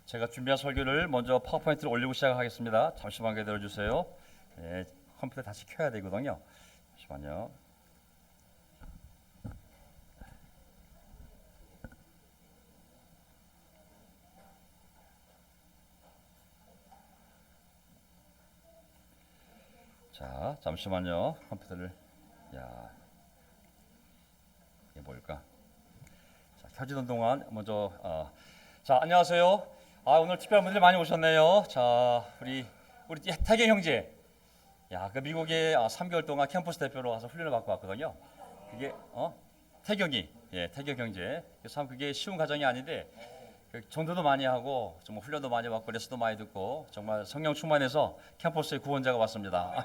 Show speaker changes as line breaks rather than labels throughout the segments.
제가 준비한 설교를 먼저 파워포인트를 올리고 시작하겠습니다. 잠시만 기다려주세요. 네, 컴퓨터 다시 켜야 되거든요. 잠시만요. 자, 잠시만요. 컴퓨터를. 야, 이게 뭘까? 자, 켜지는 동안 먼저 자, 안녕하세요. 오늘 특별한 분들이 많이 오셨네요. 자, 우리 태경 형제. 야, 그 미국에 3개월 동안 캠퍼스 대표로 가서 훈련을 받고 왔거든요. 그게 태경이, 예, 태경 형제. 참 그게 쉬운 과정이 아닌데 전도도 많이 하고 정말 훈련도 많이 받고 레슨도 많이 듣고 정말 성령 충만해서 캠퍼스에 구원자가 왔습니다.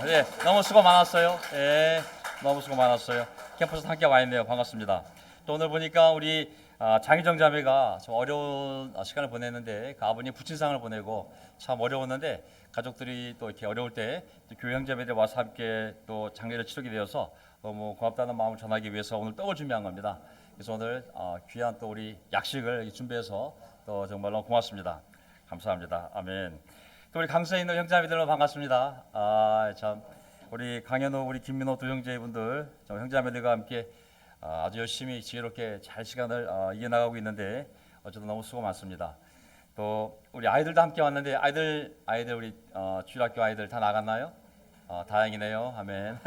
예, 너무 수고 많았어요. 예, 너무 수고 많았어요. 캠퍼스 함께 와 있네요. 반갑습니다. 또 오늘 보니까 우리 장희정 자매가 좀 어려운 시간을 보냈는데 그 아버님 부친상을 보내고 참 어려웠는데 가족들이 또 이렇게 어려울 때 교회 형제들이 와서 함께 또 장례를 치르게 되어서 너무 고맙다는 마음을 전하기 위해서 오늘 떡을 준비한 겁니다. 그래서 오늘 귀한 또 우리 약식을 준비해서 또 정말 너무 고맙습니다. 감사합니다. 아멘. 또 우리 강서에 있는 형제자매들 반갑습니다. 참 우리 강현우, 우리 김민호 두 형제분들, 형제자매들과 함께 아주 열심히 지혜롭게 잘 시간을 이겨나가고 있는데 어쨌든 너무 수고 많습니다. 또 우리 아이들도 함께 왔는데 아이들 우리 주일학교 아이들 다 나갔나요? 다행이네요. 아멘.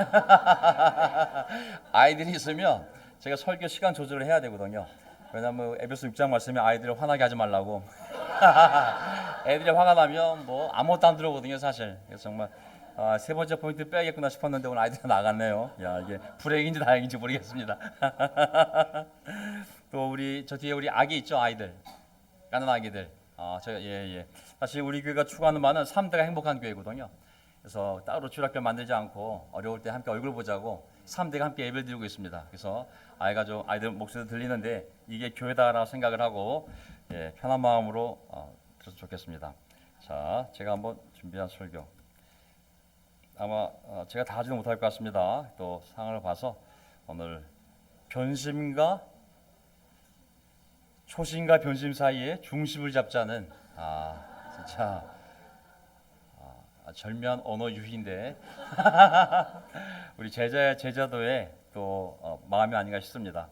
아이들이 있으면 제가 설교 시간 조절을 해야 되거든요. 왜냐하면 에베소 6장 말씀에 아이들을 화나게 하지 말라고. 애들이 화가 나면 뭐 아무것도 안 들어오거든요, 사실. 그래서 정말 세 번째 포인트 빼야겠구나 싶었는데 오늘 아이들이 나갔네요. 야, 이게 불행인지 다행인지 모르겠습니다. 또 우리 저 뒤에 우리 아기 있죠, 아이들. 까는 아기들. 예. 사실 우리 교회가 추구하는 바는 3대가 행복한 교회거든요. 그래서 따로 주일학교 만들지 않고 어려울 때 함께 얼굴 보자고 3대가 함께 예배를 드리고 있습니다. 그래서 아이들 목소리도 들리는데 이게 교회다라고 생각을 하고 편한 마음으로 들어서 좋겠습니다. 자, 제가 한번 준비한 설교. 아마 제가 다 하지는 못할 것 같습니다. 또 상황을 봐서 오늘 변심과 초심과 변심 사이에 중심을 잡자는 진짜 절묘한 언어 유희인데 우리 제자도의 또 마음이 아닌가 싶습니다.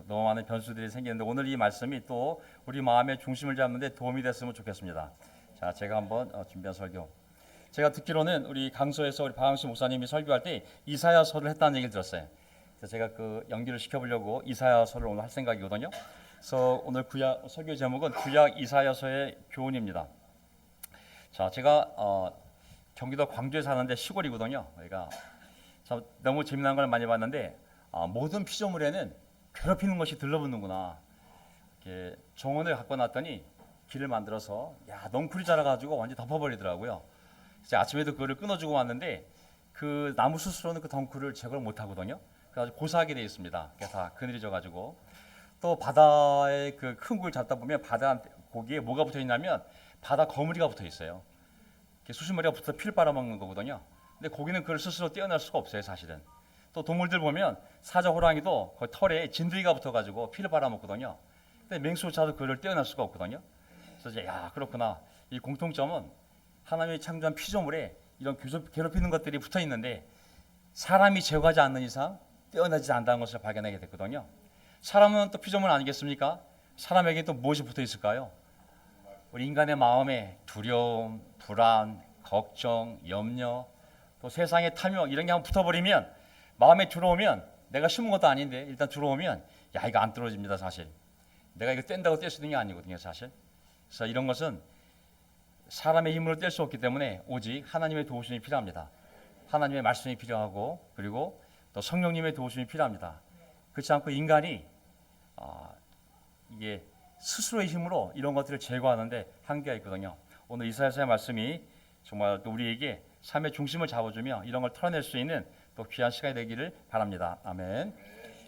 너무 많은 변수들이 생기는데 오늘 이 말씀이 또 우리 마음의 중심을 잡는데 도움이 됐으면 좋겠습니다. 자, 제가 한번 준비한 설교. 제가 듣기로는 우리 강서에서 우리 박항수 목사님이 설교할 때 이사야서를 했다는 얘기를 들었어요. 그래서 제가 그 연기를 시켜보려고 이사야서를 오늘 할 생각이거든요. 그래서 오늘 설교 제목은 구약 이사야서의 교훈입니다. 자, 제가 경기도 광주에 사는데 시골이거든요. 그러니까 참 너무 재미난 걸 많이 봤는데 모든 피조물에는 괴롭히는 것이 들러붙는구나. 이렇게 정원을 갖고 놨더니 길을 만들어서 넝쿨이 자라가지고 완전 덮어버리더라고요. 이제 아침에도 그거를 끊어주고 왔는데 그 나무 스스로는 그 덩쿨을 제거를 못 하거든요. 그래서 고사하게 되어 있습니다. 그게 다 그늘이 져가지고 또 바다에 그 큰 굴 잡다 보면 바다 고기에 뭐가 붙어 있냐면 바다 거물이가 붙어 있어요. 수심머리가 붙어 피를 빨아먹는 거거든요. 근데 고기는 그걸 스스로 떼어낼 수가 없어요, 사실은. 또 동물들 보면 사자, 호랑이도 그 털에 진드기가 붙어가지고 피를 빨아먹거든요. 근데 맹수조차도 그걸 떼어낼 수가 없거든요. 그래서 이제 그렇구나. 이 공통점은 하나님이 창조한 피조물에 이런 괴롭히는 것들이 붙어 있는데 사람이 제거하지 않는 이상 떼어내지 않는다는 것을 발견하게 됐거든요. 사람은 또 피조물 아니겠습니까? 사람에게 또 무엇이 붙어 있을까요? 우리 인간의 마음에 두려움, 불안, 걱정, 염려, 또 세상의 탐욕 이런 게 한번 붙어버리면 마음에 들어오면 내가 심은 것도 아닌데 일단 들어오면 이거 안 떨어집니다, 사실. 내가 이거 뗀다고 뗄 수 있는 게 아니거든요, 사실. 그래서 이런 것은 사람의 힘으로 뗄 수 없기 때문에 오직 하나님의 도우심이 필요합니다. 하나님의 말씀이 필요하고 그리고 또 성령님의 도우심이 필요합니다. 그렇지 않고 인간이 이게 스스로의 힘으로 이런 것들을 제거하는데 한계가 있거든요. 오늘 이사야서의 말씀이 정말 또 우리에게 삶의 중심을 잡아주며 이런 걸 털어낼 수 있는 또 귀한 시간이 되기를 바랍니다. 아멘.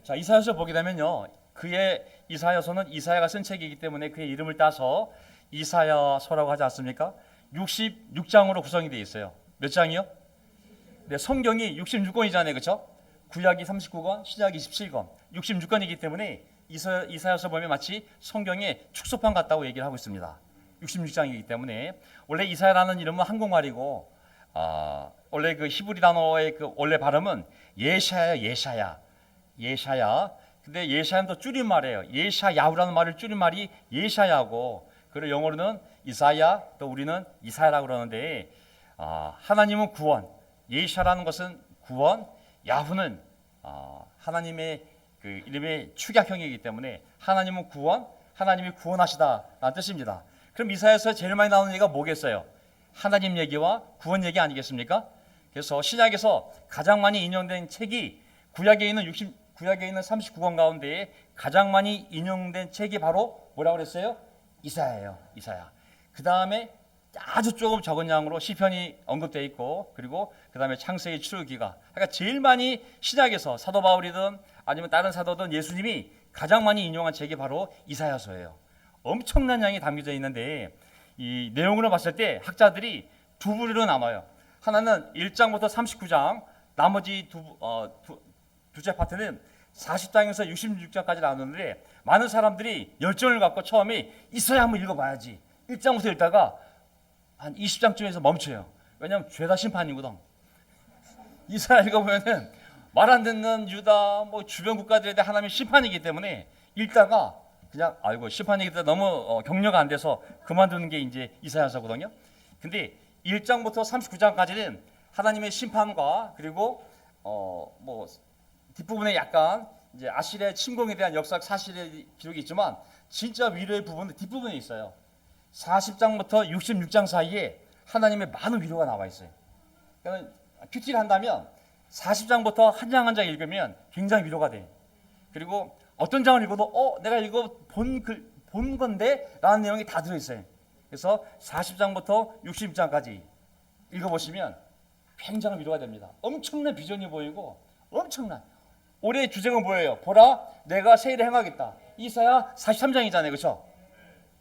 자, 이사야서 보게 되면요, 그의 이사야서는 이사야가 쓴 책이기 때문에 그의 이름을 따서 이사야서라고 하지 않습니까? 66장으로 구성이 되어 있어요. 몇 장이요? 네, 성경이 66권이잖아요, 그렇죠? 구약이 39권, 신약이 27권, 66권이기 때문에 이사야서 보면 마치 성경의 축소판 같다고 얘기를 하고 있습니다. 66장이기 때문에 원래 이사야라는 이름은 한국말이고 원래 그 히브리 단어의 그 원래 발음은 예샤야. 근데 예샤야는 또 줄임말이에요. 예샤야후라는 말을 줄임말이 예샤야고, 그리고 영어로는 이사야, 또 우리는 이사야라고 그러는데 하나님은 구원, 예샤라는 것은 구원, 야후는 하나님의 그 이름의 축약형이기 때문에 하나님은 구원, 하나님이 구원하시다라는 뜻입니다. 그럼 이사야에서 제일 많이 나오는 얘기가 뭐겠어요? 하나님 얘기와 구원 얘기 아니겠습니까? 그래서 신약에서 가장 많이 인용된 책이 구약에 있는 39권 가운데 가장 많이 인용된 책이 바로 뭐라고 그랬어요? 이사야예요. 이사야. 그 다음에 아주 조금 적은 양으로 시편이 언급되어 있고, 그리고 그 다음에 창세기, 출애굽기가, 그러니까 제일 많이 신약에서 사도 바울이든 아니면 다른 사도든 예수님이 가장 많이 인용한 책이 바로 이사야서예요. 엄청난 양이 담겨져 있는데 이 내용으로 봤을 때 학자들이 두 부류로 나눠요. 하나는 1장부터 39장, 나머지 두째 파트는 40장에서 66장까지 나누는데, 많은 사람들이 열정을 갖고 처음에 이사야 한번 읽어봐야지 1장부터 읽다가 한 20장쯤에서 멈춰요. 왜냐하면 죄다 심판이거든. 이사야 읽어보면은 말 안 듣는 유다, 뭐 주변 국가들에 대한 하나님의 심판이기 때문에 읽다가 그냥 아이고 심판이기 때문에 너무 격려가 안 돼서 그만두는 게 이제 이사야서거든요. 근데 1장부터 39장까지는 하나님의 심판과 그리고 뭐 뒷부분에 약간 이제 아실의 침공에 대한 역사적 사실의 기록이 있지만 진짜 위로의 부분은 뒷부분에 있어요. 40장부터 66장 사이에 하나님의 많은 위로가 나와 있어요. 그러니까 큐티를 한다면 40장부터 한 장 한 장 읽으면 굉장히 위로가 돼. 그리고 어떤 장을 읽어도 내가 읽어 본 건데 라는 내용이 다 들어있어요. 그래서 40장부터 60장까지 읽어보시면 굉장히 위로가 됩니다. 엄청난 비전이 보이고 엄청난. 올해 주제가 뭐예요? 보라 내가 새 일을 행하겠다. 이사야 43장이잖아요. 그렇죠?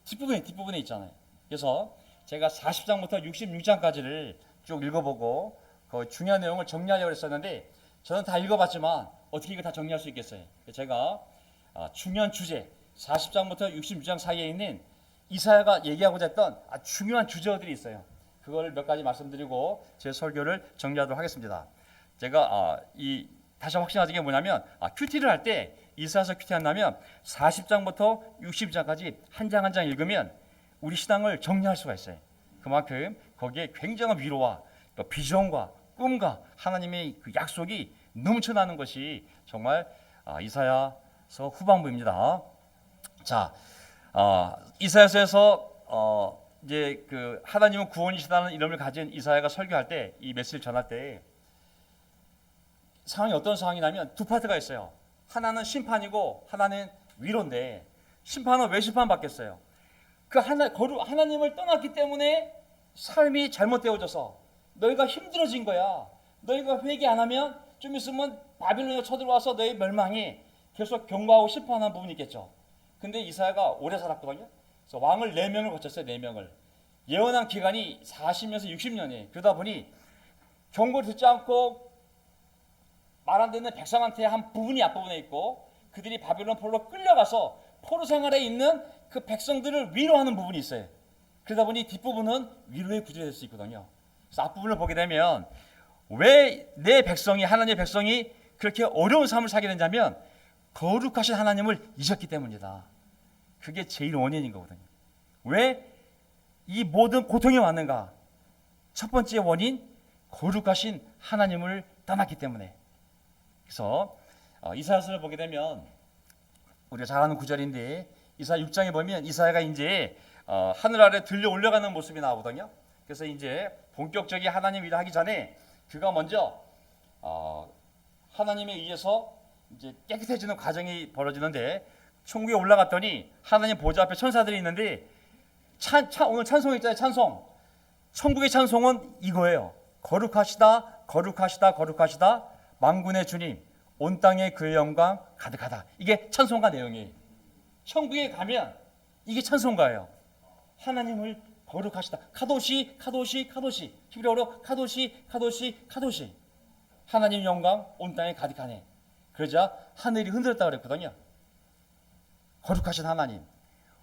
뒷부분에 있잖아요. 그래서 제가 40장부터 66장까지를 쭉 읽어보고 그 중요한 내용을 정리하려고 했었는데 저는 다 읽어봤지만 어떻게 이걸 다 정리할 수 있겠어요? 제가 중요한 주제 40장부터 66장 사이에 있는 이사야가 얘기하고자 했던 중요한 주제들이 있어요. 그걸 몇 가지 말씀드리고 제 설교를 정리하도록 하겠습니다. 제가 다시 확신하는 게 뭐냐면 큐티를 할 때 이사야서 큐티 한다면 40장부터 60장까지 한 장 한 장 읽으면 우리 신앙을 정리할 수가 있어요. 그만큼 거기에 굉장한 위로와 또 비전과 꿈과 하나님의 그 약속이 넘쳐나는 것이 정말 이사야서 후반부입니다. 자, 이사야서에서 이제 그 하나님은 구원이시다는 이름을 가진 이사야가 설교할 때 이 메시지를 전할 때 상황이 어떤 상황이냐면 두 파트가 있어요. 하나는 심판이고 하나는 위로인데, 심판은 왜 심판받겠어요? 하나님을 떠났기 때문에 삶이 잘못되어져서 너희가 힘들어진 거야. 너희가 회개 안 하면 좀 있으면 바빌론에 쳐들어와서 너희 멸망이 계속 경고하고 심판하는 부분이 있겠죠. 근데 이사야가 오래 살았거든요. 그래서 왕을 4명을 거쳤어요. 4명을. 예언한 기간이 40년에서 60년이에요. 그러다 보니 경고를 듣지 않고 말 안 듣는 백성한테 한 부분이 앞부분에 있고, 그들이 바빌론 포로로 끌려가서 포로 생활에 있는 그 백성들을 위로하는 부분이 있어요. 그러다 보니 뒷부분은 위로의 구절이 될 수 있거든요. 그래서 앞부분을 보게 되면 왜 내 백성이, 하나님의 백성이 그렇게 어려운 삶을 살게 되냐면 거룩하신 하나님을 잊었기 때문이다. 그게 제일 원인인 거거든요. 왜 이 모든 고통이 왔는가? 첫 번째 원인, 거룩하신 하나님을 떠났기 때문에. 그래서 이사야서를 보게 되면 우리가 잘 아는 구절인데 이사야 6장에 보면 이사야가 이제 하늘 아래 들려 올라가는 모습이 나오거든요. 그래서 이제 본격적인 하나님 일을 하기 전에 그가 먼저 하나님에 의해서 이제 깨끗해지는 과정이 벌어지는데, 천국에 올라갔더니 하나님 보좌 앞에 천사들이 있는데 오늘 찬송 있잖아요. 찬송. 천국의 찬송은 이거예요. 거룩하시다, 거룩하시다, 거룩하시다. 만군의 주님, 온 땅에 그의 영광 가득하다. 이게 찬송가 내용이에요. 천국에 가면 이게 찬송가예요. 하나님을 거룩하시다. 카도시, 카도시, 카도시. 히브리어로 카도시, 카도시, 카도시. 하나님 영광 온 땅에 가득하네. 그러자 하늘이 흔들었다고 그랬거든요. 거룩하신 하나님.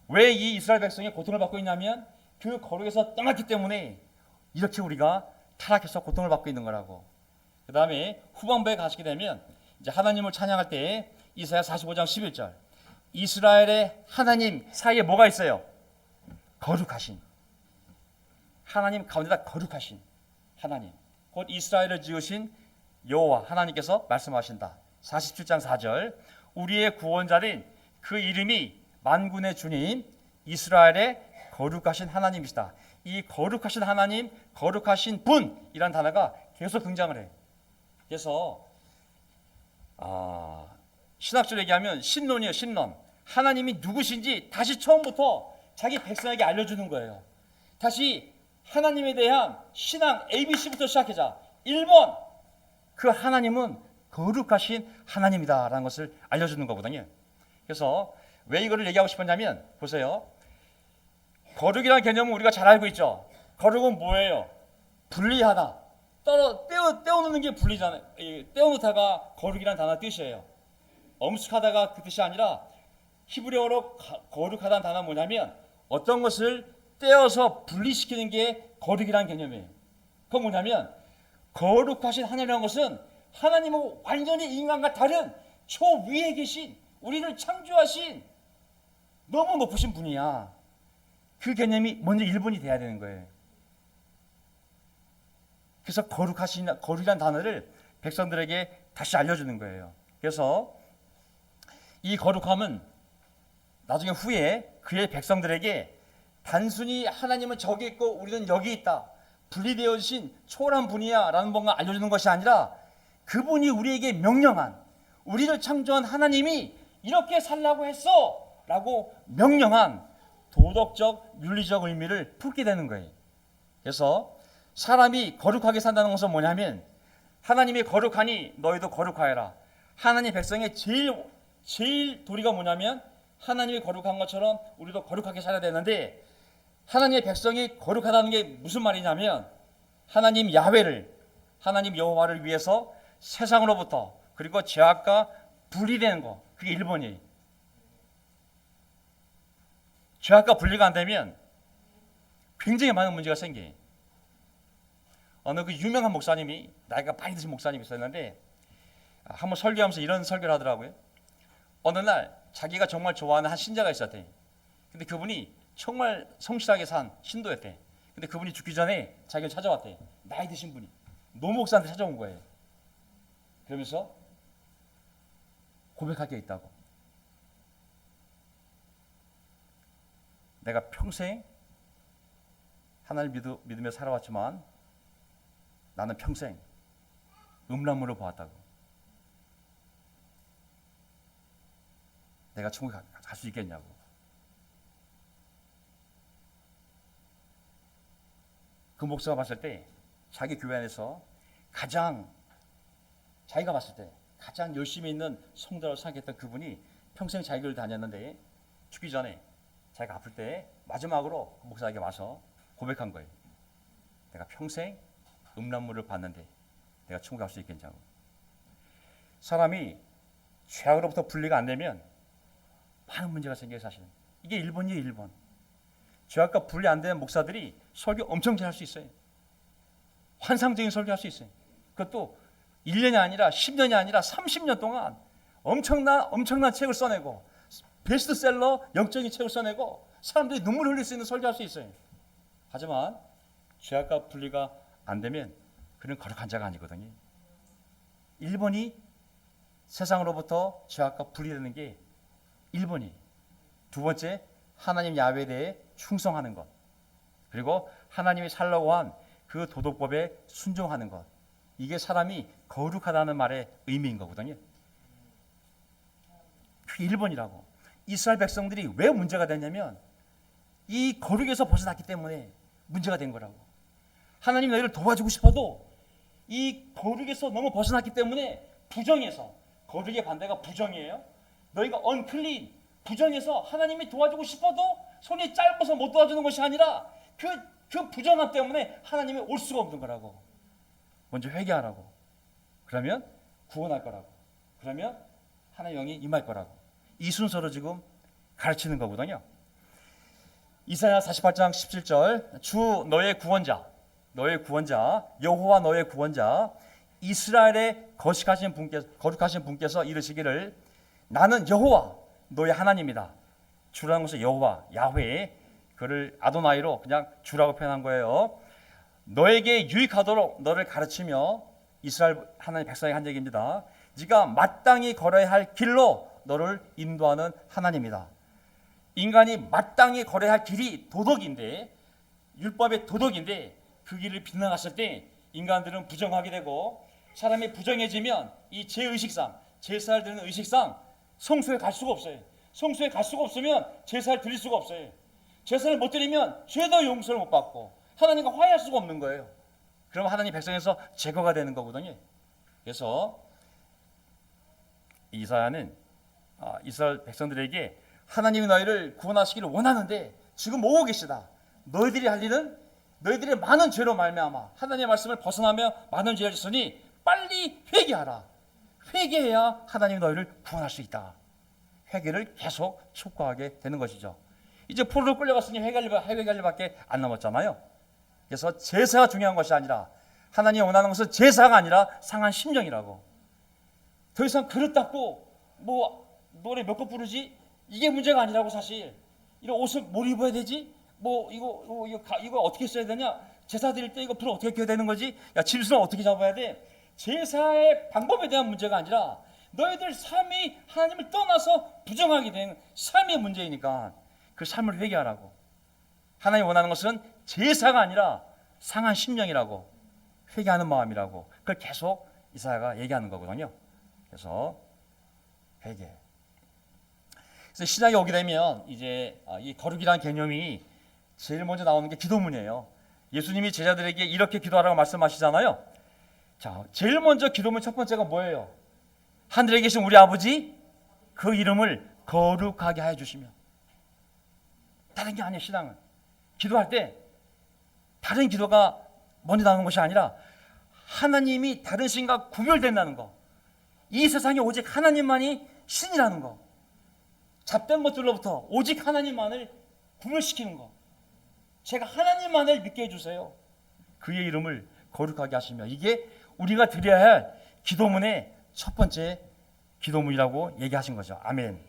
왜 이 이스라엘 백성이 고통을 받고 있냐면 그 거룩에서 떠났기 때문에 이렇게 우리가 타락해서 고통을 받고 있는 거라고. 그 다음에 후반부에 가시게 되면 이제 하나님을 찬양할 때 이사야 45장 11절 이스라엘의 하나님 사이에 뭐가 있어요? 거룩하신 하나님 가운데다 거룩하신 하나님 곧 이스라엘을 지으신 여호와 하나님께서 말씀하신다. 47장 4절 우리의 구원자는 그 이름이 만군의 주님 이스라엘의 거룩하신 하나님이시다. 이 거룩하신 하나님, 거룩하신 분이란 단어가 계속 등장을 해요. 그래서 신학적으로 얘기하면 신론이에요. 신론. 하나님이 누구신지 다시 처음부터 자기 백성에게 알려주는 거예요. 다시 하나님에 대한 신앙 ABC부터 시작하자. 1번 그 하나님은 거룩하신 하나님이다라는 것을 알려주는 거거든요. 그래서 왜 이거를 얘기하고 싶었냐면 보세요. 거룩이라는 개념은 우리가 잘 알고 있죠. 거룩은 뭐예요? 분리하다. 떼어놓는 게 분리잖아요. 떼어놓다가 거룩이라는 단어 뜻이에요. 엄숙하다가 그 뜻이 아니라 히브리어로 거룩하다는 단어는 뭐냐면 어떤 것을 떼어서 분리시키는 게 거룩이라는 개념이에요. 그건 뭐냐면 거룩하신 하나님이라는 것은 하나님은 완전히 인간과 다른 초위에 계신 우리를 창조하신 너무 높으신 분이야. 그 개념이 먼저 1번이 돼야 되는 거예요. 그래서 거룩이라는 단어를 백성들에게 다시 알려주는 거예요. 그래서 이 거룩함은 나중에 후에 그의 백성들에게 단순히 하나님은 저기 있고 우리는 여기 있다. 분리되어진 초월한 분이야 라는 뭔가 알려주는 것이 아니라 그분이 우리에게 명령한 우리를 창조한 하나님이 이렇게 살라고 했어 라고 명령한 도덕적, 윤리적 의미를 품게 되는 거예요. 그래서 사람이 거룩하게 산다는 것은 뭐냐면 하나님이 거룩하니 너희도 거룩하여라. 하나님 백성의 제일 도리가 뭐냐면 하나님이 거룩한 것처럼 우리도 거룩하게 살아야 되는데 하나님의 백성이 거룩하다는 게 무슨 말이냐면 하나님 야훼를 하나님 여호와를 위해서 세상으로부터 그리고 죄악과 분리되는 거 그게 1번이에요. 죄악과 분리가 안 되면 굉장히 많은 문제가 생겨요. 어느 그 유명한 목사님이 나이가 많이 드신 목사님이 있었는데 한번 설교하면서 이런 설교를 하더라고요. 어느 날 자기가 정말 좋아하는 한 신자가 있었대. 근데 그분이 정말 성실하게 산 신도였대. 근데 그분이 죽기 전에 자기를 찾아왔대. 나이 드신 분이 노 목사한테 찾아온 거예요. 그러면서 고백할 게 있다고. 내가 평생 하나님을 믿으며 살아왔지만 나는 평생 음란물을 보았다고. 내가 천국에 갈 수 있겠냐고. 그 목사가 봤을 때 자기 교회 안에서 자기가 봤을 때 가장 열심히 있는 성도라고 생각했던 그분이 평생 자기 교회를 다녔는데 죽기 전에 자기가 아플 때 마지막으로 그 목사에게 와서 고백한 거예요. 내가 평생 음란물을 봤는데 내가 천국 갈 수 있겠냐고. 사람이 죄악으로부터 분리가 안 되면 많은 문제가 생겨요. 사실은 이게 1번이에요. 1번. 죄악과 분리 안 되는 목사들이 설교 엄청 잘할 수 있어요. 환상적인 설교할 수 있어요. 그것도 1년이 아니라 10년이 아니라 30년 동안 엄청난 책을 써내고 베스트셀러 영적인 책을 써내고 사람들이 눈물 흘릴 수 있는 설교할 수 있어요. 하지만 죄악과 분리가 안 되면 그는 거룩한 자가 아니거든요. 1번이 세상으로부터 죄악과 분리되는 게 1번이. 두 번째, 하나님 야훼에 대해 충성하는 것. 그리고 하나님이 살라고 한 그 도덕법에 순종하는 것. 이게 사람이 거룩하다는 말의 의미인 거거든요. 그게 1번이라고. 이스라엘 백성들이 왜 문제가 됐냐면 이 거룩에서 벗어났기 때문에 문제가 된 거라고. 하나님 너희를 도와주고 싶어도 이 거룩에서 너무 벗어났기 때문에 부정해서, 거룩의 반대가 부정이에요. 너희가 unclean, 부정해서 하나님이 도와주고 싶어도 손이 짧아서 못 도와주는 것이 아니라 그 부정함 때문에 하나님이 올 수가 없는 거라고. 먼저 회개하라고. 그러면 구원할 거라고. 그러면 하나님의 영이 임할 거라고. 이 순서로 지금 가르치는 거거든요. 이사야 48장 17절 주 너의 구원자 여호와 너의 구원자 이스라엘의 거룩하신 분께서 이르시기를 나는 여호와 너의 하나님이다. 주라는 것은 여호와 야훼, 그를 아도나이로 그냥 주라고 표현한 거예요. 너에게 유익하도록 너를 가르치며, 이스라엘 하나님 백성에게 한 얘기입니다. 네가 마땅히 걸어야 할 길로 너를 인도하는 하나님이다. 인간이 마땅히 걸어야 할 길이 도덕인데, 율법의 도덕인데 그 길을 빗나갔을 때 인간들은 부정하게 되고, 사람이 부정해지면 이 제의식상, 제사를 드리는 의식상 성소에 갈 수가 없어요. 성소에 갈 수가 없으면 제사를 드릴 수가 없어요. 제사를 못 드리면 죄도 용서를 못 받고 하나님과 화해할 수가 없는 거예요. 그럼 하나님 백성에서 제거가 되는 거거든요. 그래서 이사야는 이스라엘 백성들에게 하나님이 너희를 구원하시기를 원하는데 지금 오고 계시다. 너희들이 할 일은 너희들의 많은 죄로 말미암아 하나님의 말씀을 벗어나며 많은 죄를 짓으니 빨리 회개하라. 회개해야 하나님이 너희를 구원할 수 있다. 회개를 계속 촉구하게 되는 것이죠. 이제 포로로 끌려갔으니 회개할 일밖에 안 남았잖아요. 그래서 제사가 중요한 것이 아니라, 하나님이 원하는 것은 제사가 아니라 상한 심령이라고. 더 이상 그릇 닦고 뭐 노래 몇 곡 부르지 이게 문제가 아니라고. 사실 이런 옷을 뭘 입어야 되지, 뭐 이거 어떻게 써야 되냐, 제사 드릴 때 이거 불을 어떻게 켜야 되는 거지, 야 짐승은 어떻게 잡아야 돼, 제사의 방법에 대한 문제가 아니라 너희들 삶이 하나님을 떠나서 부정하게 된 삶의 문제이니까 그 삶을 회개하라고. 하나님이 원하는 것은 제사가 아니라 상한 심령이라고, 회개하는 마음이라고. 그걸 계속 이사야가 얘기하는 거거든요. 그래서 회개. 그래서 신약에 오게 되면 이제 이 거룩이라는 개념이 제일 먼저 나오는 게 기도문이에요. 예수님이 제자들에게 이렇게 기도하라고 말씀하시잖아요. 자, 제일 먼저 기도문 첫 번째가 뭐예요? 하늘에 계신 우리 아버지, 그 이름을 거룩하게 하여 주시며. 다른 게 아니에요. 신앙은 기도할 때 다른 기도가 먼저 나오는 것이 아니라 하나님이 다른 신과 구별된다는 거, 이 세상에 오직 하나님만이 신이라는 거, 잡된 것들로부터 오직 하나님만을 구별시키는 거, 제가 하나님만을 믿게 해주세요. 그의 이름을 거룩하게 하시며. 이게 우리가 드려야 할 기도문의 첫 번째 기도문이라고 얘기하신 거죠. 아멘.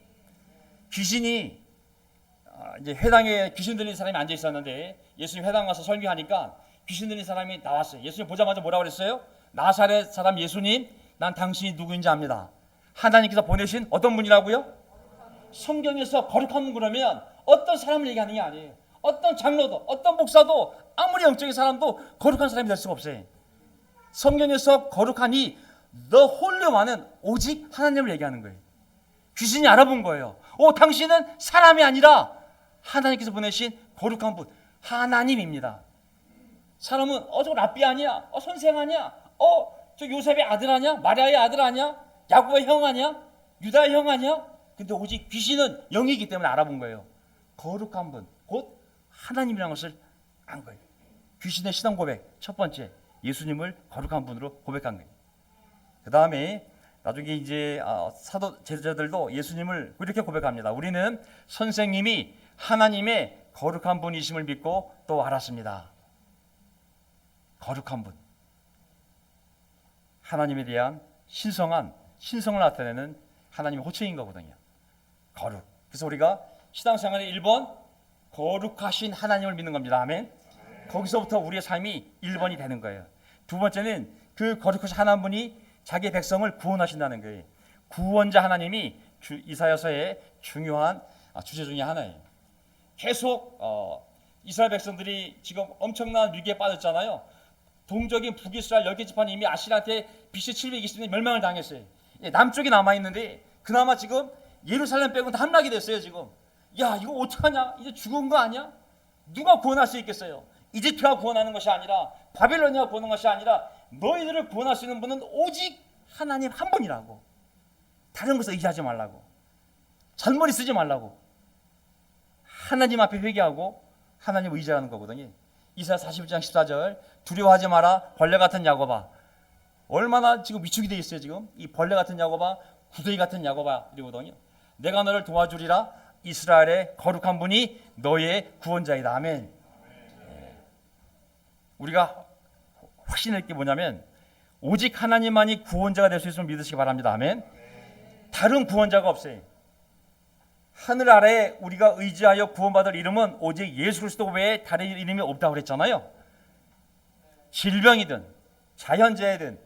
귀신이 이제 회당에 귀신 들린 사람이 앉아 있었는데, 예수님 회당 가서 설교하니까 귀신 들린 사람이 나왔어요. 예수님 보자마자 뭐라고 그랬어요? 나사렛 사람 예수님, 난 당신이 누구인지 압니다. 하나님께서 보내신 어떤 분이라고요? 성경에서 거룩한 분 그러면 어떤 사람을 얘기하는 게 아니에요. 어떤 장로도, 어떤 목사도, 아무리 영적인 사람도 거룩한 사람이 될 수가 없어요. 성경에서 거룩한 이 The Holy One은 오직 하나님을 얘기하는 거예요. 귀신이 알아본 거예요. 당신은 사람이 아니라 하나님께서 보내신 거룩한 분, 하나님입니다. 사람은 저 랍비 아니야, 선생 아니야, 저 요셉의 아들 아니야, 마리아의 아들 아니야, 야곱의 형 아니야, 유다의 형 아니야. 근데 오직 귀신은 영이기 때문에 알아본 거예요. 거룩한 분, 곧 하나님이라는 것을 안 거예요. 귀신의 신앙 고백 첫 번째, 예수님을 거룩한 분으로 고백한 거예요. 그 다음에 나중에 이제 사도 제자들도 예수님을 이렇게 고백합니다. 우리는 선생님이 하나님의 거룩한 분이심을 믿고 또 알았습니다. 거룩한 분, 하나님에 대한 신성을 나타내는 하나님의 호칭인 거거든요. 거룩. 그래서 우리가 신앙생활의 1번, 거룩하신 하나님을 믿는 겁니다. 아멘. 거기서부터 우리의 삶이 1번이 되는 거예요. 두 번째는 그 거룩하신 하나님분이 자기 백성을 구원하신다는 거예요. 구원자 하나님이 이사야서의 중요한 주제 중에 하나예요. 계속 이스라엘 백성들이 지금 엄청난 위기에 빠졌잖아요. 동적인 북이스라엘 10개 지파는 이미 아시리한테 BC 720년에 멸망을 당했어요. 남쪽이 남아있는데 그나마 지금 예루살렘 빼고는 다 함락이 됐어요. 지금 야 이거 어떡하냐, 이제 죽은 거 아니야? 누가 구원할 수 있겠어요? 이집트가 구원하는 것이 아니라, 바벨론이가 구원하는 것이 아니라, 너희들을 구원할 수 있는 분은 오직 하나님 한 분이라고. 다른 것을 의지하지 말라고, 잔머리 쓰지 말라고, 하나님 앞에 회개하고 하나님을 의지하는 거거든요. 이사야 41장 14절 두려워하지 마라 벌레 같은 야곱아. 얼마나 지금 위축이 되어 있어요. 지금 이 벌레 같은 야곱아, 구더기 같은 야곱아 이러거든요. 내가 너를 도와주리라. 이스라엘의 거룩한 분이 너의 구원자이다. 아멘. 우리가 확신할 게 뭐냐면 오직 하나님만이 구원자가 될 수 있음을 믿으시기 바랍니다. 아멘. 다른 구원자가 없어요. 하늘 아래에 우리가 의지하여 구원받을 이름은 오직 예수 그리스도 외에 다른 이름이 없다고 그랬잖아요. 질병이든 자연재해든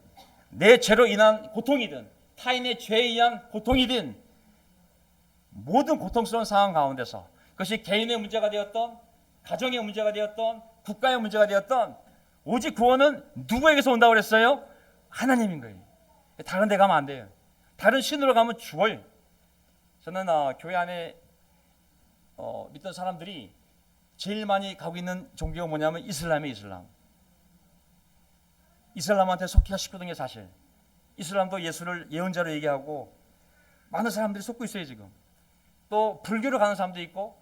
내 죄로 인한 고통이든 타인의 죄에 의한 고통이든 모든 고통스러운 상황 가운데서 그것이 개인의 문제가 되었던 가정의 문제가 되었던 국가의 문제가 되었던 오직 구원은 누구에게서 온다고 그랬어요? 하나님인 거예요. 다른 데 가면 안 돼요. 다른 신으로 가면 죽어요. 저는 교회 안에 믿던 사람들이 제일 많이 가고 있는 종교가 뭐냐면 이슬람이에요. 이슬람한테 속기가 쉽거든요. 게 사실 이슬람도 예수를 예언자로 얘기하고 많은 사람들이 속고 있어요. 지금 또 불교로 가는 사람도 있고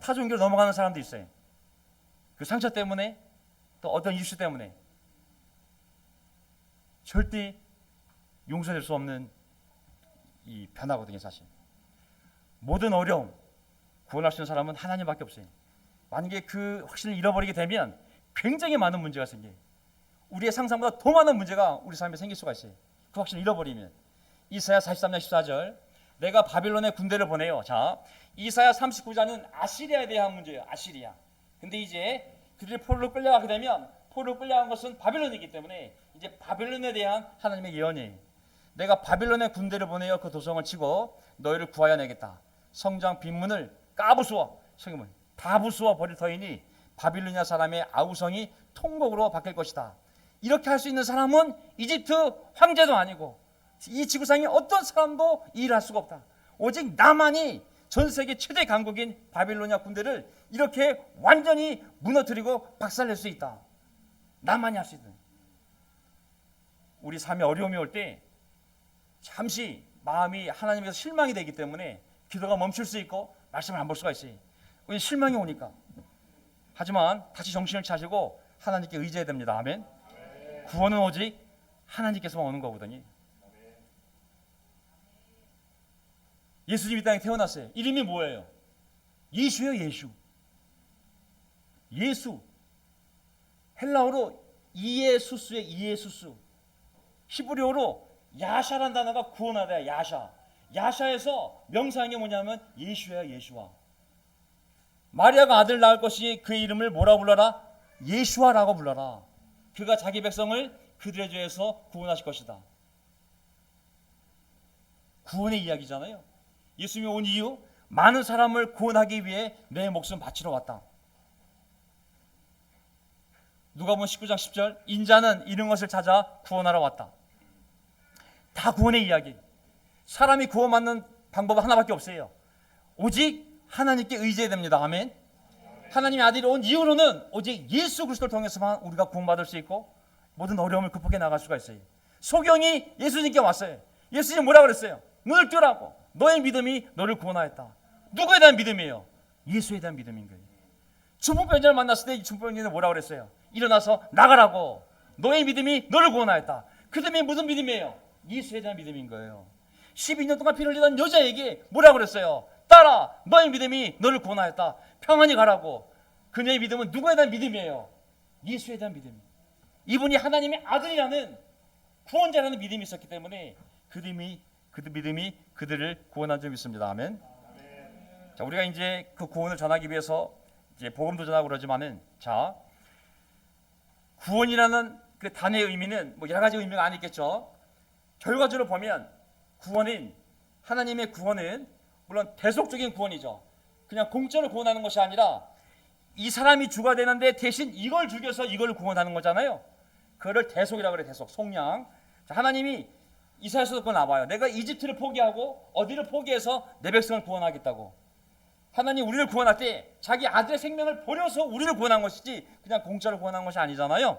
타 종교로 넘어가는 사람도 있어요. 그 상처 때문에 또 어떤 이슈 때문에 절대 용서될 수 없는 이 변화거든요. 사실 모든 어려움 구원할 수 있는 사람은 하나님밖에 없어요. 만약에 그 확신을 잃어버리게 되면 굉장히 많은 문제가 생겨요. 우리의 상상보다 더 많은 문제가 우리 삶에 생길 수가 있어요. 그 확신을 잃어버리면. 이사야 43장 14절 내가 바빌론의 군대를 보내요. 자, 이사야 39장은 아시리아에 대한 문제예요. 아시리아. 근데 이제 그들이 포로로 끌려가게 되면 포로로 끌려간 것은 바빌론이기 때문에 이제 바빌론에 대한 하나님의 예언이에요. 내가 바빌론의 군대를 보내어 그 도성을 치고 너희를 구하여 내겠다. 성장 빈문을 까부수어 성경은 다 부수어 버릴 터이니 바빌로니아 사람의 아우성이 통곡으로 바뀔 것이다. 이렇게 할 수 있는 사람은 이집트 황제도 아니고 이 지구상에 어떤 사람도 일할 수가 없다. 오직 나만이 전 세계 최대 강국인 바빌로니아 군대를 이렇게 완전히 무너뜨리고 박살낼 수 있다. 나만이 할 수 있다. 우리 삶에 어려움이 올 때 잠시 마음이 하나님에서 실망이 되기 때문에 기도가 멈출 수 있고 말씀을 안 볼 수가 있어요. 우리 실망이 오니까. 하지만 다시 정신을 차리고 하나님께 의지해야 됩니다. 아멘. 구원은 오직 하나님께서만 오는 거거든요. 예수님이 이 땅에 태어났어요. 이름이 뭐예요? 예수예요. 예수. 예수. 헬라어로 이에수스의 이에수스. 히브리어로 야샤란 단어가 구원하다. 야샤. 야샤에서 명사형이 뭐냐면 예수야. 예수와. 마리아가 아들 낳을 것이 그의 이름을 뭐라 불러라? 예수아라고 불러라. 그가 자기 백성을 그들의 죄에서 구원하실 것이다. 구원의 이야기잖아요. 예수님이 온 이유 많은 사람을 구원하기 위해 내 목숨 바치러 왔다. 누가복음 19장 10절 인자는 잃은 것을 찾아 구원하러 왔다. 다 구원의 이야기. 사람이 구원받는 방법은 하나밖에 없어요. 오직 하나님께 의지해야 됩니다. 아멘. 하나님의 아들이 온 이후로는 오직 예수 그리스도를 통해서만 우리가 구원받을 수 있고 모든 어려움을 극복해 나갈 수가 있어요. 소경이 예수님께 왔어요. 예수님 뭐라고 그랬어요? 눈을 뜨라고. 너의 믿음이 너를 구원하였다. 누구에 대한 믿음이에요? 예수에 대한 믿음인 거예요. 중풍병자를 만났을 때 이 중풍병자는 뭐라고 그랬어요? 일어나서 나가라고. 너의 믿음이 너를 구원하였다. 그 믿음이 무슨 믿음이에요? 예수에 대한 믿음인 거예요. 12년 동안 피를 흘리던 여자에게 뭐라고 그랬어요? 딸아, 너의 믿음이 너를 구원하였다. 평안히 가라고. 그녀의 믿음은 누구에 대한 믿음이에요? 예수에 대한 믿음. 이분이 하나님의 아들이라는 구원자라는 믿음이 있었기 때문에 그 믿음이 그들을 구원한 줄 믿습니다. 아멘. 자, 우리가 이제 그 구원을 전하기 위해서 이제 복음도 전하고 그러지만은 자, 구원이라는 그 단어의 의미는 뭐 여러 가지 의미가 아니겠죠. 결과적으로 보면 구원은 하나님의 구원은 물론 대속적인 구원이죠. 그냥 공짜로 구원하는 것이 아니라 이 사람이 주가 되는데 대신 이걸 죽여서 이걸 구원하는 거잖아요. 그거를 대속이라고 그래. 대속, 속량. 자, 하나님이 이사야서도 그거 나와요. 내가 이집트를 포기하고 어디를 포기해서 내 백성을 구원하겠다고. 하나님 우리를 구원할 때 자기 아들의 생명을 버려서 우리를 구원한 것이지 그냥 공짜로 구원한 것이 아니잖아요.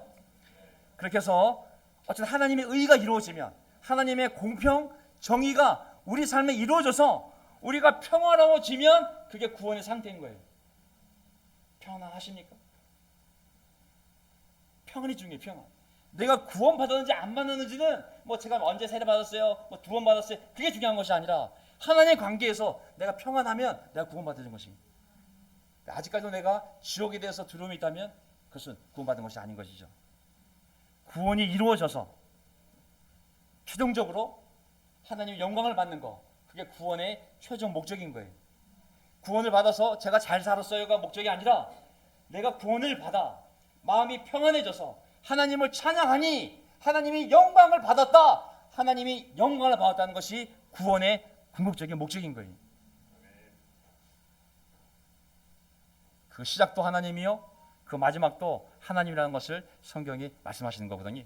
그렇게 해서 어쨌든 하나님의 의가 이루어지면 하나님의 공평, 정의가 우리 삶에 이루어져서 우리가 평화로워지면 그게 구원의 상태인 거예요. 평안하십니까? 평안이 중요해요. 평안. 내가 구원 받았는지 안 받았는지는 뭐 제가 언제 세례 받았어요, 뭐 2번 받았어요, 그게 중요한 것이 아니라 하나님의 관계에서 내가 평안하면 내가 구원받은 것입니다. 아직까지도 내가 지옥에 대해서 두려움이 있다면 그것은 구원받은 것이 아닌 것이죠. 구원이 이루어져서 최종적으로 하나님의 영광을 받는 것, 그게 구원의 최종 목적인 거예요. 구원을 받아서 제가 잘 살았어요가 목적이 아니라 내가 구원을 받아 마음이 평안해져서 하나님을 찬양하니 하나님이 영광을 받았다, 하나님이 영광을 받았다는 것이 구원의 궁극적인 목적인 거예요. 그 시작도 하나님이요, 그 마지막도 하나님이라는 것을 성경이 말씀하시는 거거든요.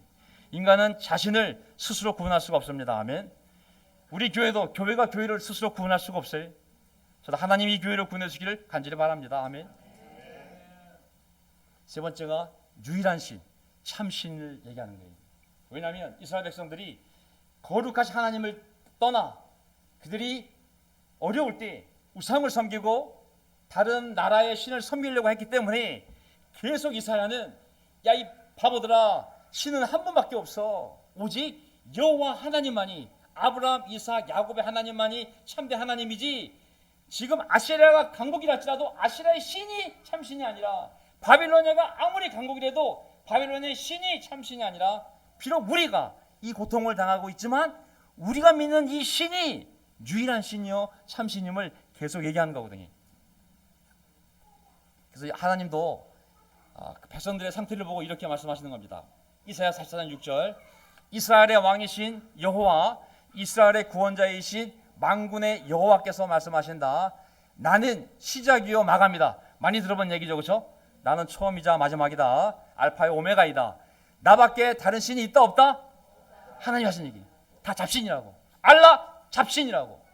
인간은 자신을 스스로 구원할 수가 없습니다. 아멘. 우리 교회도 교회가 교회를 스스로 구원할 수가 없어요. 저도 하나님이 이 교회를 구원해 주시기를 간절히 바랍니다. 아멘. 세 번째가 유일한 신, 참신을 얘기하는 거예요. 왜냐하면 이스라엘 백성들이 거룩하신 하나님을 떠나 그들이 어려울 때 우상을 섬기고 다른 나라의 신을 섬기려고 했기 때문에 계속 이사야는 야 이 바보들아, 신은 한 분밖에 없어. 오직 여호와 하나님만이, 아브라함, 이삭, 야곱의 하나님만이 참된 하나님이지, 지금 아시라가 강국이라 할지라도 아시라의 신이 참신이 아니라, 바빌로니아가 아무리 강국이라도 바빌로니아의 신이 참신이 아니라, 비록 우리가 이 고통을 당하고 있지만 우리가 믿는 이 신이 유일한 신이요 참신임을 계속 얘기하는 거거든요. 그래서 하나님도 백성들의 상태를 보고 이렇게 말씀하시는 겁니다. 이사야 44장 6절, 이스라엘의 왕이신 여호와, 이스라엘의 구원자이신 만군의 여호와께서 말씀하신다. 나는 시작이요 마감이다. 많이 들어본 얘기죠, 그렇죠? 나는 처음이자 마지막이다. 알파요 오메가이다. 나밖에 다른 신이 있다 없다? 하나님 하신 얘기. 다 잡신이라고. 알라 잡신이라고.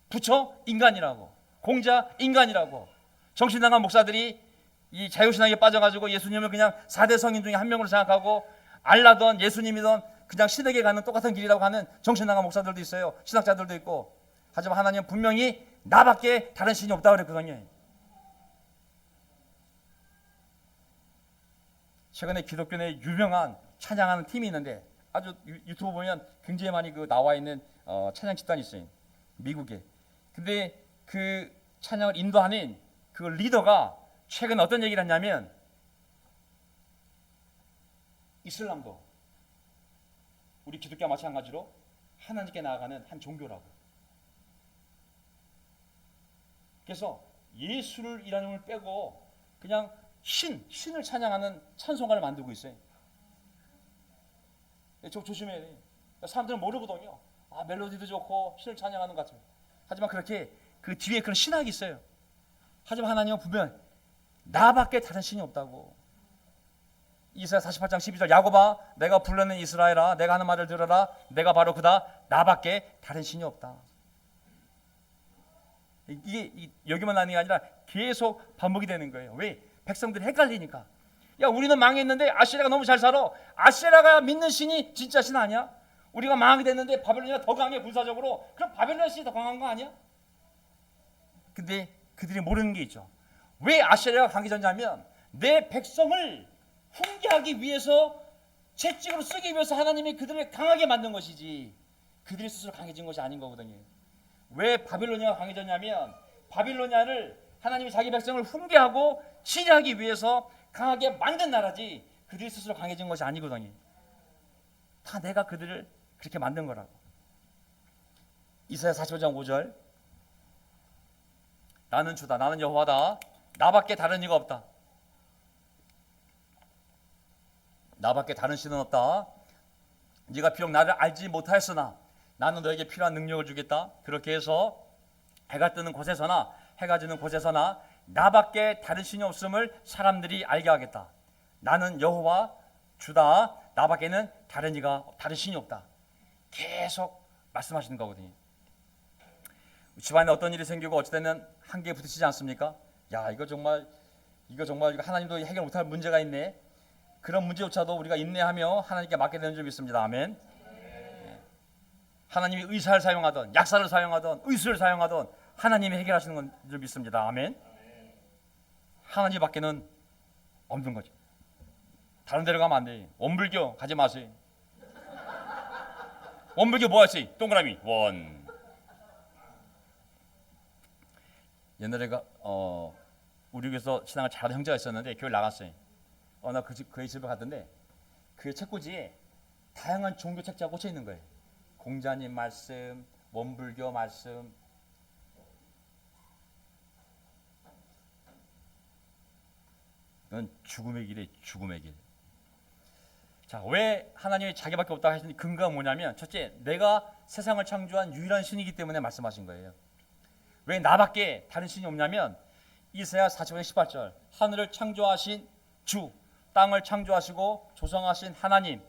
부처 인간이라고. 공자 인간이라고. 정신나간 목사들이 이 자유신앙에 빠져가지고 예수님을 그냥 4대 성인 중에 한 명으로 생각하고 알라든 예수님이든 그냥 신에게 가는 똑같은 길이라고 하는 정신나간 목사들도 있어요. 신학자들도 있고. 하지만 하나님은 분명히 나밖에 다른 신이 없다고 그랬거든요. 최근에 기독교 내 유명한 찬양하는 팀이 있는데, 아주 유튜브 보면 굉장히 많이 나와 있는 찬양 집단이 있어요, 미국에. 근데 그 찬양을 인도하는 그 리더가 최근에 어떤 얘기를 했냐면, 이슬람도 우리 기독교와 마찬가지로 하나님께 나아가는 한 종교라고. 그래서 예수를 이라는 걸 빼고 그냥 신을 찬양하는 찬송가를 만들고 있어요. 조심해야 돼. 사람들은 모르거든요. 멜로디도 좋고 신을 찬양하는 것 같아요. 하지만 그렇게 그 뒤에 그런 신학이 있어요. 하지만 하나님은 분명 나밖에 다른 신이 없다고. 이사야 48장 12절, 야곱아 내가 불러낸 이스라엘아 내가 하는 말을 들어라. 내가 바로 그다. 나밖에 다른 신이 없다. 이게 여기만 하는 게 아니라 계속 반복이 되는 거예요. 왜? 백성들이 헷갈리니까. 야, 우리는 망했는데 아시라가 너무 잘 살아. 아시라가 믿는 신이 진짜 신 아니야? 우리가 망하게 됐는데 바벨론이 더 강해 군사적으로. 그럼 바벨론 신이 더 강한 거 아니야? 근데 그들이 모르는 게 있죠. 왜 아시라가 강해졌냐면 내 백성을 훈계하기 위해서, 채찍으로 쓰기 위해서 하나님이 그들을 강하게 만든 것이지 그들이 스스로 강해진 것이 아닌 거거든요. 왜 바빌로니아가 강해졌냐면 바빌로니아를 하나님이 자기 백성을 훈계하고 치료하기 위해서 강하게 만든 나라지 그들이 스스로 강해진 것이 아니거든요. 다 내가 그들을 그렇게 만든 거라고. 이사야 45장 5절, 나는 주다, 나는 여호와다, 나밖에 다른 이가 없다. 나밖에 다른 신은 없다. 네가 비록 나를 알지 못하였으나 나는 너에게 필요한 능력을 주겠다. 그렇게 해서 해가 뜨는 곳에서나 해가 지는 곳에서나 나밖에 다른 신이 없음을 사람들이 알게 하겠다. 나는 여호와 주다. 나밖에는 다른 신이 없다. 계속 말씀하시는 거거든요. 집안에 어떤 일이 생기고 어찌되면 한계에 부딪히지 않습니까? 야, 이거 정말 하나님도 해결 못할 문제가 있네. 그런 문제조차도 우리가 인내하며 하나님께 맡게 되는 점이 있습니다. 아멘. 하나님이 의사를 사용하던, 약사를 사용하던, 의술을 사용하던 하나님이 해결하시는 건 줄 믿습니다. 아멘. 하나님밖에는 없는 거죠. 다른 데로 가면 안 돼. 원불교 가지 마세요. 원불교 뭐 하지? 동그라미 원. 옛날에 우리 교회에서 신앙을 잘하는 형제가 있었는데 교회 나갔어요. 나 그의 집에 갔던데 그 책꽂이에 다양한 종교 책자가 꽂혀 있는 거예요. 공자님 말씀, 원불교 말씀. 이건 죽음의 길이에요. 죽음의 길. 자, 왜 하나님이 자기밖에 없다고 하시는 근거가 뭐냐면 첫째, 내가 세상을 창조한 유일한 신이기 때문에 말씀하신 거예요. 왜 나밖에 다른 신이 없냐면 이사야 45장 18절 하늘을 창조하신 주, 땅을 창조하시고 조성하신 하나님,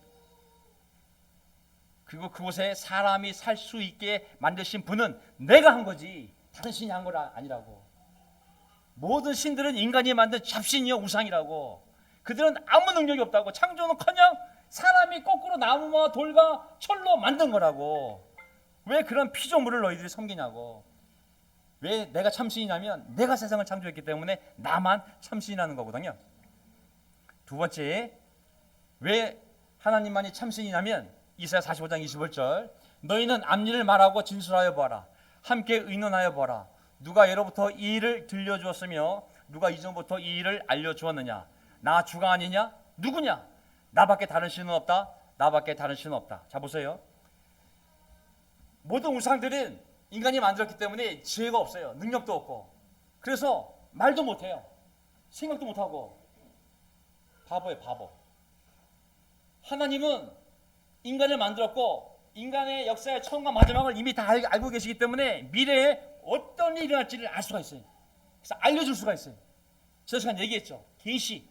그리고 그곳에 사람이 살 수 있게 만드신 분은 내가 한 거지 다른 신이 한 거 아니라고. 모든 신들은 인간이 만든 잡신이요 우상이라고. 그들은 아무 능력이 없다고. 창조는커녕 사람이 거꾸로 나무와 돌과 철로 만든 거라고. 왜 그런 피조물을 너희들이 섬기냐고. 왜 내가 참신이냐면 내가 세상을 창조했기 때문에 나만 참신이라는 거거든요. 두 번째, 왜 하나님만이 참신이냐면 이사야 45장 21절 너희는 앞일을 말하고 진술하여 보아라. 함께 의논하여 보아라. 누가 예로부터 이 일을 들려주었으며 누가 이전부터 이 일을 알려주었느냐. 나 주가 아니냐? 누구냐? 나밖에 다른 신은 없다. 나밖에 다른 신은 없다. 자, 보세요. 모든 우상들은 인간이 만들었기 때문에 지혜가 없어요. 능력도 없고. 그래서 말도 못해요. 생각도 못하고. 바보예요, 바보. 하나님은 인간을 만들었고 인간의 역사의 처음과 마지막을 이미 다 알고 계시기 때문에 미래에 어떤 일이 일어날지를 알 수가 있어요. 그래서 알려줄 수가 있어요. 저 시간 얘기했죠. 계시.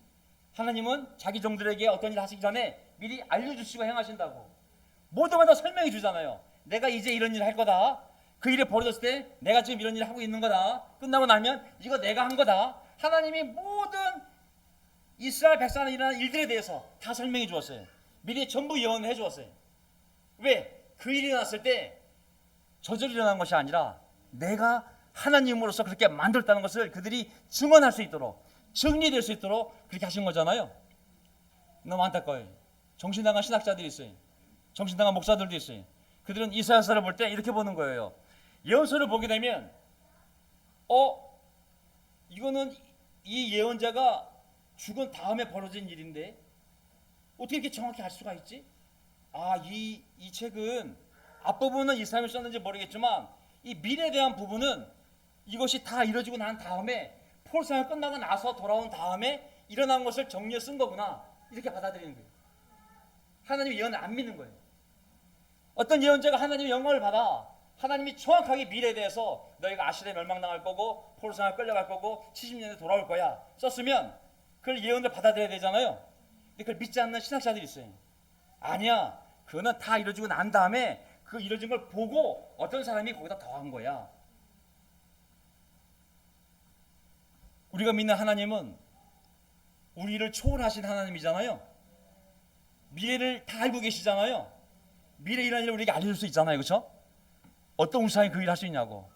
하나님은 자기 종들에게 어떤 일을 하시기 전에 미리 알려주시고 행하신다고. 모든 걸 다 설명해 주잖아요. 내가 이제 이런 일을 할 거다. 그 일이 벌어졌을 때 내가 지금 이런 일을 하고 있는 거다. 끝나고 나면 이거 내가 한 거다. 하나님이 모든 이스라엘 백성에 일어나는 일들에 대해서 다 설명해 주었어요. 미리 전부 예언을 해 주었어요. 왜? 그 일이 일어났을 때 저절로 일어난 것이 아니라 내가 하나님으로서 그렇게 만들었다는 것을 그들이 증언할 수 있도록, 정리될 수 있도록 그렇게 하신 거잖아요. 너무 안타까워요. 정신당한 신학자들이 있어요. 정신당한 목사들도 있어요. 그들은 이사야서를 볼 때 이렇게 보는 거예요. 예언서를 보게 되면 이거는 이 예언자가 죽은 다음에 벌어진 일인데 어떻게 이렇게 정확히 알 수가 있지? 이 책은 앞부분은 이사야가 썼는지 모르겠지만 이 미래에 대한 부분은 이것이 다 이루어지고 난 다음에 폴상이 끝나고 나서 돌아온 다음에 일어난 것을 정리해 쓴 거구나. 이렇게 받아들이는 거예요. 하나님의 예언을 안 믿는 거예요. 어떤 예언자가 하나님의 영광을 받아 하나님이 정확하게 미래에 대해서 너희가 아시리아에 멸망당할 거고 폴상을 끌려갈 거고 70년에 돌아올 거야 썼으면 그걸 예언을 받아들여야 되잖아요. 근데 그걸 믿지 않는 신학자들이 있어요. 아니야, 그거는 다 이루어지고 난 다음에 그 이루어진 걸 보고 어떤 사람이 거기다 더한 거야. 우리가 믿는 하나님은 우리를 초월하신 하나님이잖아요. 미래를 다 알고 계시잖아요. 미래에 일어날 일을 우리에게 알려줄 수 있잖아요. 그렇죠? 어떤 우상이 그 일을 할 수 있냐고.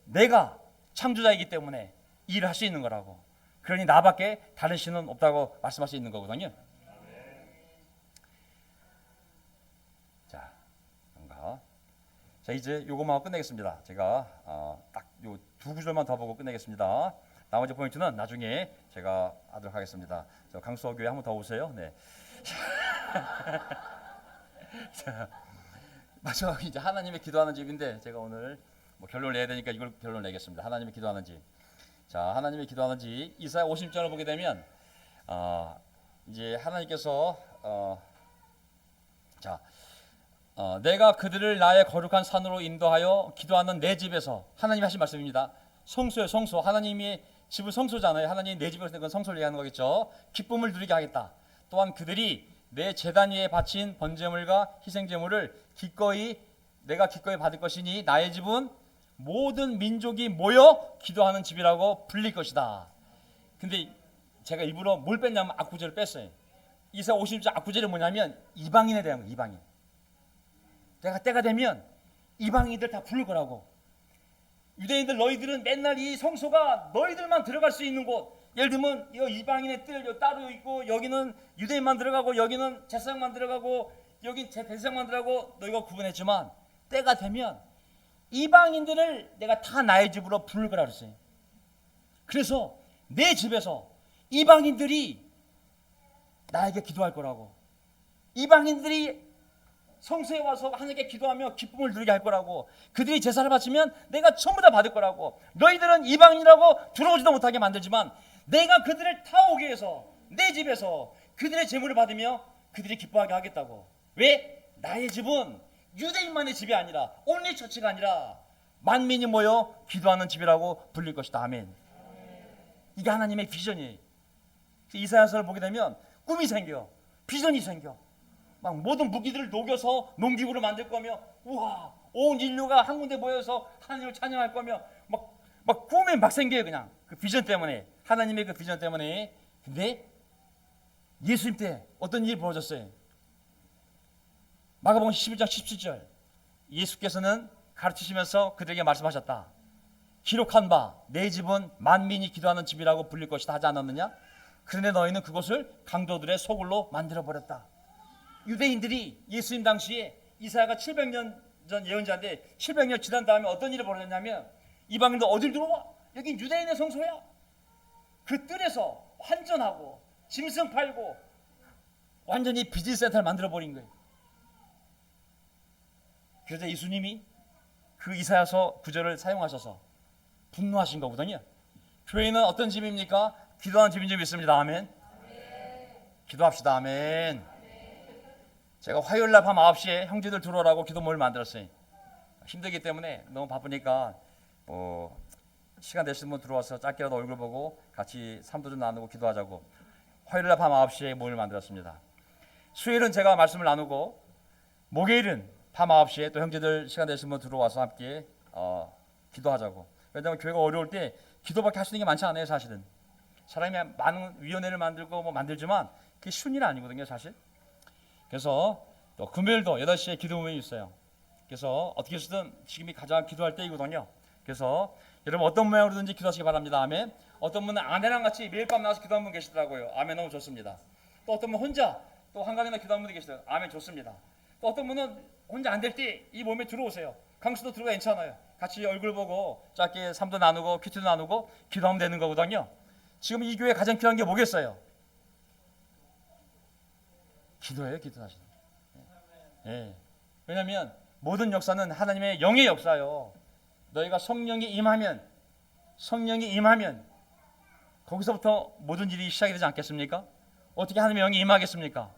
내가 창조자이기 때문에 이 일을 할 수 있는 거라고. 그러니 나밖에 다른 신은 없다고 말씀할 수 있는 거거든요. 자, 뭔가. 자, 이제 요것만 하고 끝내겠습니다. 제가 딱 요 두 구절만 더 보고 끝내겠습니다. 나머지 포인트는 나중에 제가 하도록 하겠습니다. 저 강수호교회 한번 더 오세요. 네. 자, 마지막 이제 하나님의 기도하는 집인데 제가 오늘 결론을 내야 되니까 이걸 결론 내겠습니다. 하나님의 기도하는 집. 자, 하나님의 기도하는 집 이사야 50장을 보게 되면 이제 하나님께서 내가 그들을 나의 거룩한 산으로 인도하여 기도하는 내 집에서 하나님이 하신 말씀입니다. 성소예요, 성소. 하나님이 집은 성소잖아요. 하나님이 내 집에서 그건 성소를 얘기하는 거겠죠. 기쁨을 누리게 하겠다. 또한 그들이 내 제단 위에 바친 번제물과 희생제물을 내가 기꺼이 받을 것이니 나의 집은 모든 민족이 모여 기도하는 집이라고 불릴 것이다. 근데 제가 일부러 뭘 뺐냐면 앞구절을 뺐어요. 이사야 50장 앞구절이 뭐냐면 이방인에 대한 거예요. 이방인. 내가 때가 되면 이방인들 다 부를 거라고. 유대인들 너희들은 맨날 이 성소가 너희들만 들어갈 수 있는 곳, 예를 들면 이 이방인의 뜰 따로 있고 여기는 유대인만 들어가고 여기는 제사장만 들어가고 여긴 제 대상만 들어가고 너희가 구분했지만 때가 되면 이방인들을 내가 다 나의 집으로 부를 거라 그랬어요. 그래서 내 집에서 이방인들이 나에게 기도할 거라고, 이방인들이 성소에 와서 하나님께 기도하며 기쁨을 누리게 할 거라고, 그들이 제사를 바치면 내가 전부 다 받을 거라고, 너희들은 이방인이라고 들어오지도 못하게 만들지만 내가 그들을 다 오게 해서 내 집에서 그들의 재물을 받으며 그들이 기뻐하게 하겠다고. 왜? 나의 집은 유대인만의 집이 아니라, 온리 처치가 아니라 만민이 모여 기도하는 집이라고 불릴 것이다. 아멘. 이게 하나님의 비전이에요. 이사야서를 보게 되면 꿈이 생겨, 비전이 생겨. 막 모든 무기들을 녹여서 농기구를 만들 거며, 우와, 온 인류가 한 군데 모여서 하나님을 찬양할 거며, 막 꿈이 막 생겨요. 그냥 그 비전 때문에, 하나님의 그 비전 때문에. 근데 예수님 때 어떤 일이 벌어졌어요? 마가복음 11장 17절, 예수께서는 가르치시면서 그들에게 말씀하셨다. 기록한 바 내 집은 만민이 기도하는 집이라고 불릴 것이다 하지 않았느냐? 그런데 너희는 그것을 강도들의 소굴로 만들어버렸다. 유대인들이 예수님 당시에, 이사야가 700년 전 예언자인데 700년 지난 다음에 어떤 일이 벌어졌냐면, 이방인들 어딜 들어와? 여긴 유대인의 성소야. 그 뜰에서 환전하고 짐승 팔고 완전히 비즈니스 센터를 만들어버린 거예요. 그래서 예수님이 그 이사야서 구절을 사용하셔서 분노하신 거거든요. 교회는 어떤 집입니까? 기도하는 집인 줄 믿습니다. 아멘. 기도합시다. 아멘. 제가 화요일날 밤 9시에 형제들 들어오라고 기도모를 만들었어요. 힘들기 때문에, 너무 바쁘니까 시간 되시는 분 들어와서 짧게라도 얼굴 보고 같이 삶도 좀 나누고 기도하자고 화요일날 밤 9시에 모임을 만들었습니다. 수요일은 제가 말씀을 나누고, 목요일은 밤 9시에 또 형제들 시간 되시는 분 들어와서 함께 기도하자고. 왜냐하면 교회가 어려울 때 기도밖에 할 수 있는 게 많지 않아요. 사실은 사람이 많은 위원회를 만들고 만들지만 그게 쉬운 일 아니거든요, 사실. 그래서 또 금요일도 8시에 기도 모임이 있어요. 그래서 어떻게 해서든 지금이 가장 기도할 때이거든요. 그래서 여러분 어떤 모양으로든지 기도하시기 바랍니다. 아멘. 어떤 분은 아내랑 같이 매일 밤 나와서 기도하는 분 계시더라고요. 아멘. 너무 좋습니다. 또 어떤 분은 혼자 또 한강에나 기도하는 분이 계시더라고요. 아멘. 좋습니다. 또 어떤 분은 혼자 안 될 때 이 몸에 들어오세요. 강수도 들어가 괜찮아요. 같이 얼굴 보고 짧게 삶도 나누고 퀴즈도 나누고 기도하면 되는 거거든요. 지금 이 교회 가장 필요한 게 뭐겠어요? 기도예요. 기도 사실. 예. 왜냐하면 모든 역사는 하나님의 영의 역사요. 너희가 성령이 임하면 거기서부터 모든 일이 시작이 되지 않겠습니까? 어떻게 하나님의 영이 임하겠습니까?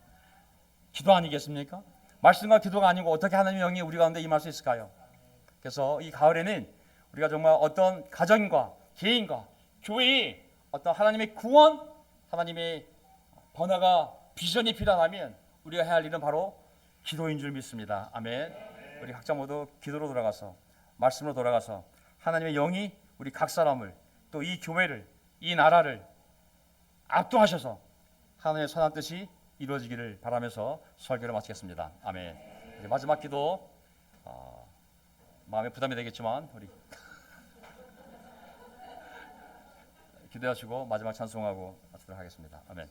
기도 아니겠습니까? 말씀과 기도가 아니고 어떻게 하나님의 영이 우리 가운데 임할 수 있을까요? 그래서 이 가을에는 우리가 정말 어떤 가정과 개인과 교회에 어떤 하나님의 구원, 하나님의 번화가 비전이 필요하다면 우리가 해야 할 일은 바로 기도인 줄 믿습니다. 아멘. 우리 각자 모두 기도로 돌아가서, 말씀으로 돌아가서 하나님의 영이 우리 각 사람을, 또 이 교회를, 이 나라를 압도하셔서 하나님의 선한 뜻이 이루어지기를 바라면서 설교를 마치겠습니다. 아멘. 이제 마지막 기도, 마음에 부담이 되겠지만 우리 기도하시고 마지막 찬송하고 마치도록 하겠습니다. 아멘.